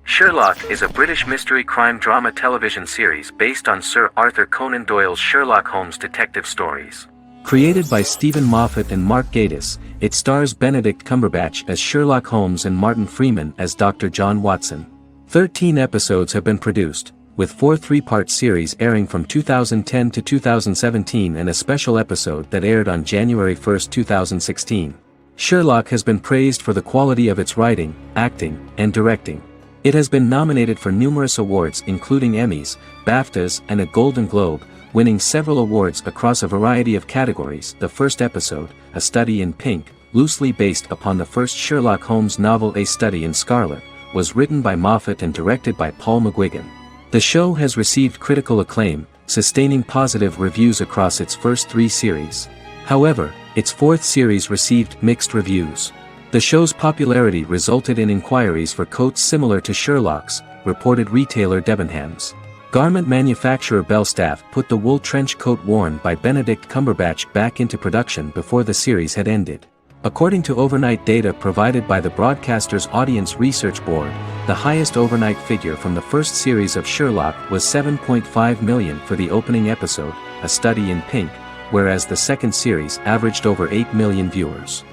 Sherlock is a British mystery crime drama television series based on Sir Arthur Conan Doyle's Sherlock Holmes detective stories. Created by Stephen Moffat and Mark Gatiss, it stars Benedict Cumberbatch as Sherlock Holmes and Martin Freeman as Dr. John Watson. 13 episodes have been produced, with 4 3-part series airing from 2010 to 2017 and a special episode that aired on January 1, 2016. Sherlock has been praised for the quality of its writing, acting, and directing. It has been nominated for numerous awards including Emmys, BAFTAs, and a Golden Globe, winning several awards across a variety of categories. The first episode, A Study in Pink, loosely based upon the first Sherlock Holmes novel A Study in Scarlet, was written by Moffat and directed by Paul McGuigan. The show has received critical acclaim, sustaining positive reviews across its first 3 series. However, its 4th series received mixed reviews. The show's popularity resulted in inquiries for coats similar to Sherlock's, reported retailer Debenhams. Garment manufacturer Belstaff put the wool trench coat worn by Benedict Cumberbatch back into production before the series had ended. According to overnight data provided by the broadcaster's Audience Research Board, the highest overnight figure from the first series of Sherlock was 7.5 million for the opening episode, A Study in Pink, whereas the second series averaged over 8 million viewers.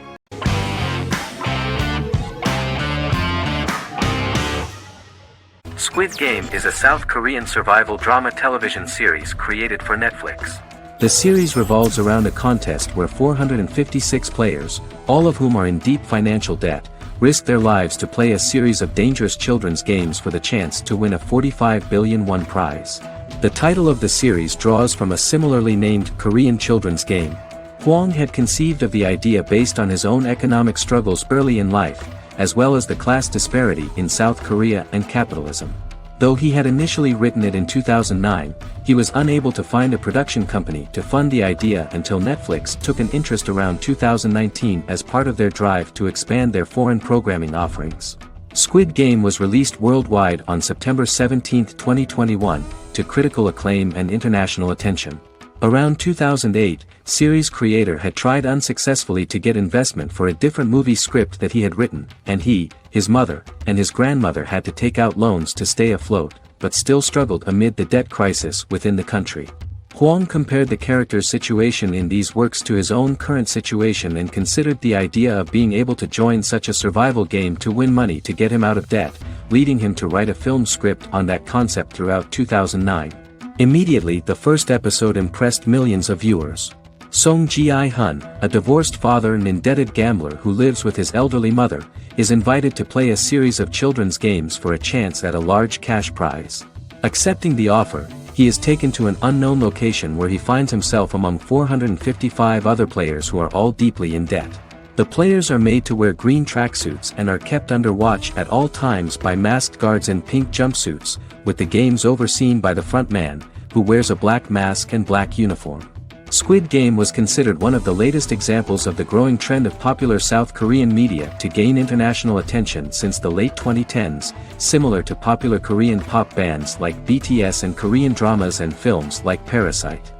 Squid Game is a South Korean survival drama television series created for Netflix. The series revolves around a contest where 456 players, all of whom are in deep financial debt, risk their lives to play a series of dangerous children's games for the chance to win a 45 billion won prize. The title of the series draws from a similarly named Korean children's game. Hwang had conceived of the idea based on his own economic struggles early in life, as well as the class disparity in South Korea and capitalism. Though he had initially written it in 2009, he was unable to find a production company to fund the idea until Netflix took an interest around 2019 as part of their drive to expand their foreign programming offerings. Squid Game was released worldwide on September 17, 2021, to critical acclaim and international attention. Around 2008, series creator had tried unsuccessfully to get investment for a different movie script that he had written, and he, his mother, and his grandmother had to take out loans to stay afloat, but still struggled amid the debt crisis within the country. Hwang compared the character's situation in these works to his own current situation and considered the idea of being able to join such a survival game to win money to get him out of debt, leading him to write a film script on that concept throughout 2009. Immediately the first episode impressed millions of viewers. Song Ji-hun, a divorced father and indebted gambler who lives with his elderly mother, is invited to play a series of children's games for a chance at a large cash prize. Accepting the offer, he is taken to an unknown location where he finds himself among 455 other players who are all deeply in debt. The players are made to wear green tracksuits and are kept under watch at all times by masked guards in pink jumpsuits, with the games overseen by the front man, who wears a black mask and black uniform. Squid Game was considered one of the latest examples of the growing trend of popular South Korean media to gain international attention since the late 2010s, similar to popular Korean pop bands like BTS and Korean dramas and films like Parasite.